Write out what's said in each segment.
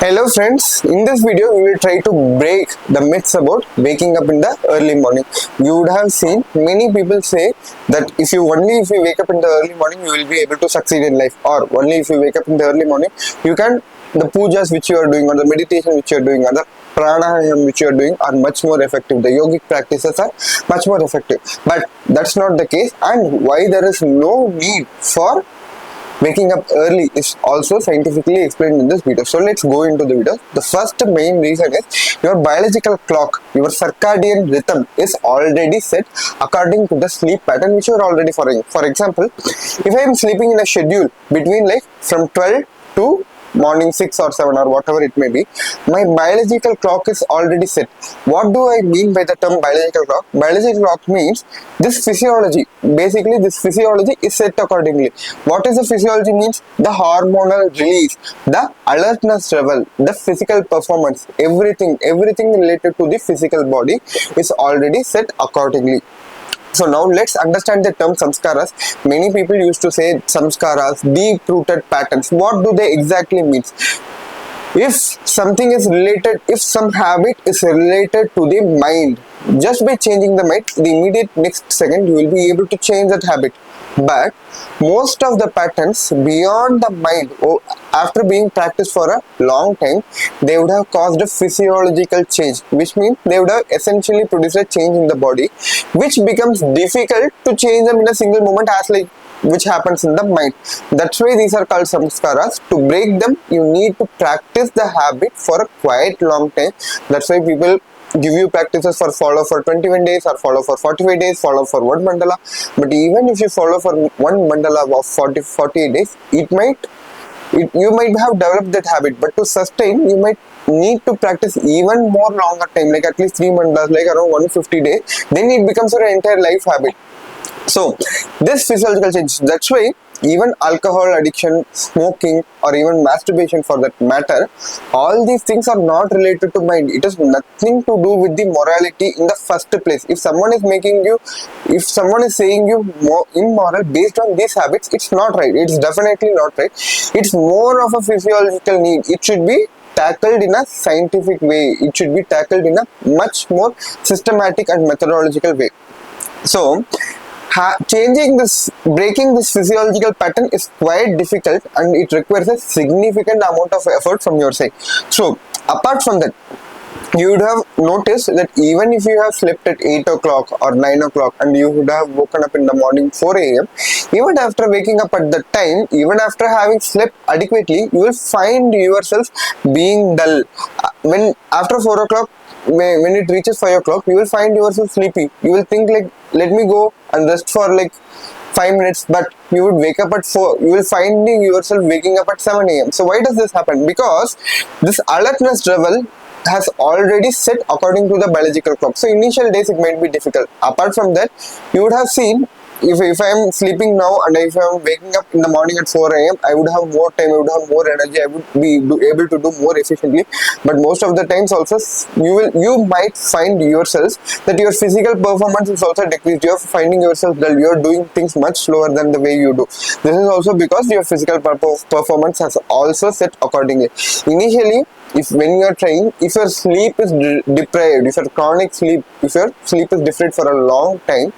Hello friends, in this video we will try to break the myths about waking up in the early morning. You would have seen many people say that if you wake up in the early morning you will be able to succeed in life, or only if you wake up in the early morning you can, the pujas which you are doing or the meditation which you are doing or the pranayam which you are doing are much more effective. The yogic practices are much more effective. But that's not the case, and why there is no need for waking up early is also scientifically explained in this video. So let's go into the video. The first main reason is your biological clock, your circadian rhythm is already set according to the sleep pattern which you are already following. For example, if I am sleeping in a schedule between like from 12 to morning 6 or 7 or whatever it may be, my biological clock is already set. What do I mean by the term biological clock? Biological clock means this physiology, basically this physiology is set accordingly. What is the physiology means? The hormonal release, the alertness level, the physical performance, everything related to the physical body is already set accordingly. So now let's understand the term samskaras. Many people used to say samskaras, deep-rooted patterns. What do they exactly mean? If something is related, if some habit is related to the mind, just by changing the mind, the immediate next second you will be able to change that habit. But most of the patterns beyond the mind, after being practiced for a long time, they would have caused a physiological change, which means they would have essentially produced a change in the body, which becomes difficult to change them in a single moment, as like which happens in the mind. That's why these are called samskaras. To break them, you need to practice the habit for a quite long time. That's why people give you practices for follow for 21 days or follow for 45 days, follow for one mandala. But even if you follow for one mandala of 48 days, you might have developed that habit, but to sustain you might need to practice even more longer time, like at least 3 mandalas, like around 150 days. Then it becomes your entire life habit. So this physiological change, that's why even alcohol addiction, smoking, or even masturbation for that matter, all these things are not related to mind. It has nothing to do with the morality in the first place. If someone is saying you more immoral based on these habits, it's not right. It's definitely not right. It's more of a physiological need. It should be tackled in a scientific way. It should be tackled in a much more systematic and methodological way. So breaking this physiological pattern is quite difficult, and it requires a significant amount of effort from your side. So apart from that, you would have noticed that even if you have slept at 8 o'clock or 9 o'clock and you would have woken up in the morning 4 a.m., even after waking up at that time, even after having slept adequately, you will find yourself being dull. When after 4 o'clock, when it reaches 5 o'clock, you will find yourself sleepy. You will think like, let me go and rest for like 5 minutes, but you would wake up at 4. You will find yourself waking up at 7 a.m. So why does this happen? Because this alertness level has already set according to the biological clock. So initial days it might be difficult. Apart from that, you would have seen, if I am sleeping now and if I am waking up in the morning at 4 a.m., I would have more time, I would have more energy, I would be able to do more efficiently. But most of the times also, you might find yourself that your physical performance is also decreased. You are finding yourself that you are doing things much slower than the way you do. This is also because your physical performance has also set accordingly. Initially, when you are trying, if your sleep is deprived, if your chronic sleep, if your sleep is deprived for a long time,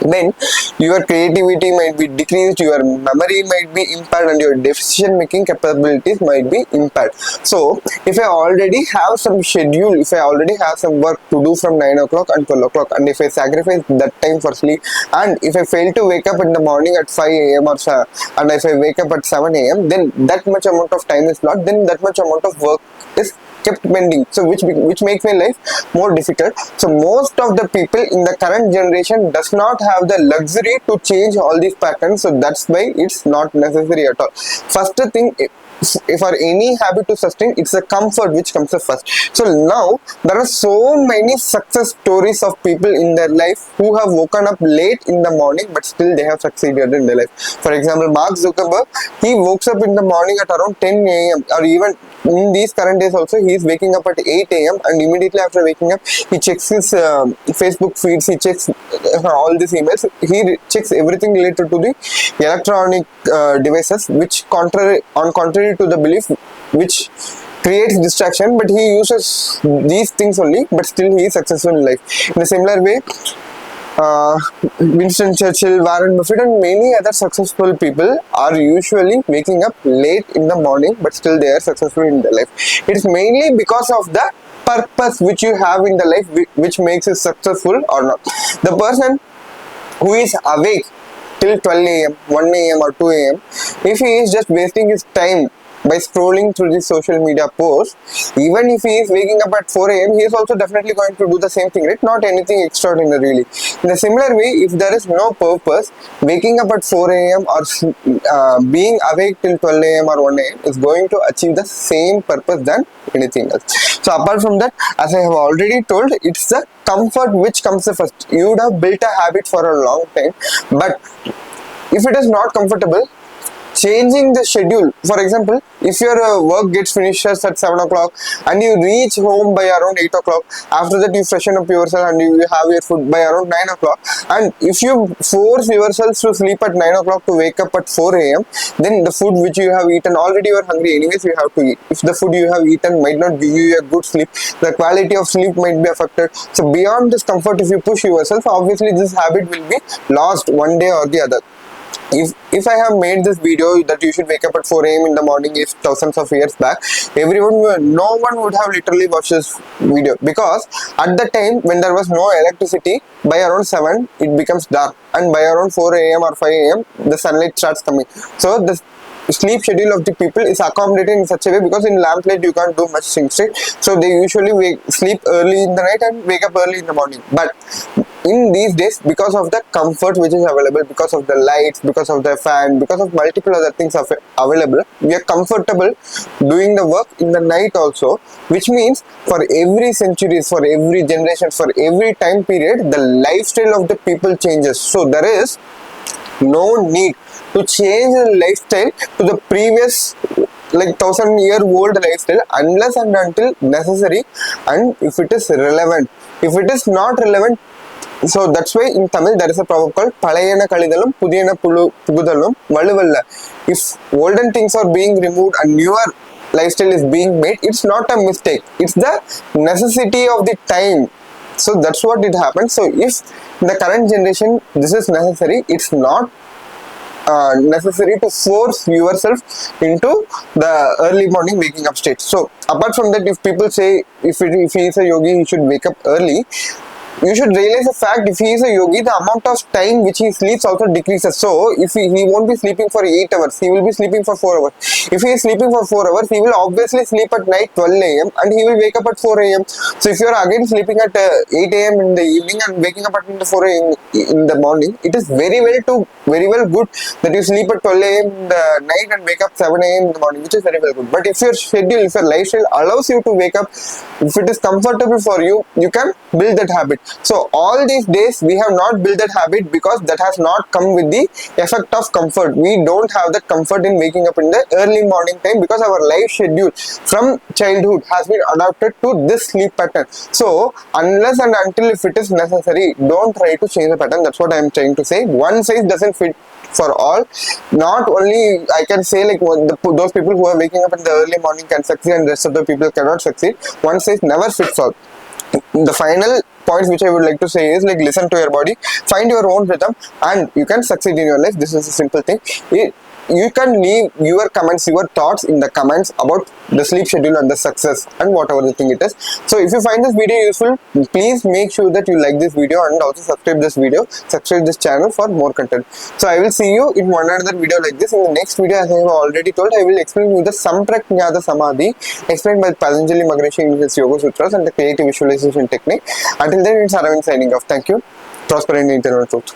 then your creativity might be decreased, your memory might be impaired, and your decision making capabilities might be impaired. So if I already have some schedule, if I already have some work to do from 9 o'clock and 12 o'clock, and if I sacrifice that time for sleep, and if I fail to wake up in the morning at 5 a.m. and if I wake up at 7 a.m., then that much amount of time is lost, then that much amount of work is kept pending, so which makes my life more difficult. So most of the people in the current generation does not have the luxury to change all these patterns, so that's why it's not necessary at all. First thing, for any habit to sustain, it's the comfort which comes first. So now there are so many success stories of people in their life who have woken up late in the morning but still they have succeeded in their life. For example, Mark Zuckerberg, he wakes up in the morning at around 10 a.m. or even in these current days also he is waking up at 8 a.m. and immediately after waking up he checks his Facebook feeds, he checks all these emails, he checks everything related to the electronic devices, which contrary to the belief which creates distraction, but he uses these things only, but still he is successful in life. In a similar way, Winston Churchill, Warren Buffett, and many other successful people are usually waking up late in the morning, but still they are successful in their life. It is mainly because of the purpose which you have in the life which makes you successful or not. The person who is awake till 12 a.m., 1 a.m. or 2 a.m., if he is just wasting his time by scrolling through the social media posts, even if he is waking up at 4 a.m., he is also definitely going to do the same thing, right? Not anything extraordinary really. In a similar way, if there is no purpose, waking up at 4 a.m. or being awake till 12 a.m. or 1 a.m. is going to achieve the same purpose than anything else. So apart from that, as I have already told, it's the comfort which comes first. You would have built a habit for a long time, but if it is not comfortable, changing the schedule. For example, if your work gets finished at 7 o'clock and you reach home by around 8 o'clock, after that you freshen up yourself and you have your food by around 9 o'clock, and if you force yourselves to sleep at 9 o'clock to wake up at 4 a.m., then the food which you have eaten, already you are hungry anyways, you have to eat. If the food you have eaten might not give you a good sleep, the quality of sleep might be affected. So beyond this comfort, if you push yourself, obviously this habit will be lost one day or the other. If I have made this video that you should wake up at 4 a.m. in the morning is thousands of years back, no one would have literally watched this video, because at the time when there was no electricity, by around 7 it becomes dark, and by around 4 a.m. or 5 a.m. the sunlight starts coming. So the sleep schedule of the people is accommodated in such a way, because in lamplight you can't do much things, right? So they usually sleep early in the night and wake up early in the morning. But in these days, because of the comfort which is available, because of the lights, because of the fan, because of multiple other things available, we are comfortable doing the work in the night also, which means for every centuries, for every generation, for every time period, the lifestyle of the people changes. So there is no need to change the lifestyle to the previous like 1,000-year-old lifestyle unless and until necessary, and if it is relevant. If it is not relevant, so that's why in Tamil there is a proverb called Palayana Kalidalum Pudiyana Pugudalum Valuvalla. If olden things are being removed and newer lifestyle is being made, it's not a mistake, it's the necessity of the time. So that's what it happens. So if in the current generation this is necessary, it's not necessary to force yourself into the early morning waking up state. So apart from that, if people say if he is a yogi, he should wake up early, you should realize the fact, if he is a yogi, the amount of time which he sleeps also decreases. So if he won't be sleeping for 8 hours, he will be sleeping for 4 hours. If he is sleeping for 4 hours, he will obviously sleep at night 12 a.m. and he will wake up at 4 a.m. So if you are again sleeping at 8 a.m. in the evening and waking up at 4 a.m. in the morning, it is very well good that you sleep at 12 a.m. in the night and wake up 7 a.m. in the morning, which is very well good. But if your schedule, if your lifestyle allows you to wake up, if it is comfortable for you, you can build that habit. So all these days we have not built that habit because that has not come with the effect of comfort. We don't have that comfort in waking up in the early morning time, because our life schedule from childhood has been adapted to this sleep pattern. So unless and until if it is necessary, don't try to change the pattern. That's what I am trying to say. One size doesn't fit for all. Not only I can say like those people who are waking up in the early morning can succeed and the rest of the people cannot succeed. One size never fits all. The final points which I would like to say is like, listen to your body, find your own rhythm, and you can succeed in your life. This is a simple thing. You can leave your comments, your thoughts in the comments about the sleep schedule and the success and whatever the thing it is. So if you find this video useful, please make sure that you like this video and also subscribe this channel for more content. So I will see you in one another video like this. In the next video, as I have already told, I will explain you the Sampraknyata Samadhi explained by Patanjali Maharishi in his Yoga Sutras and the creative visualization technique. Until then, it's Aravind signing off. Thank you. Prosper in the internal truth.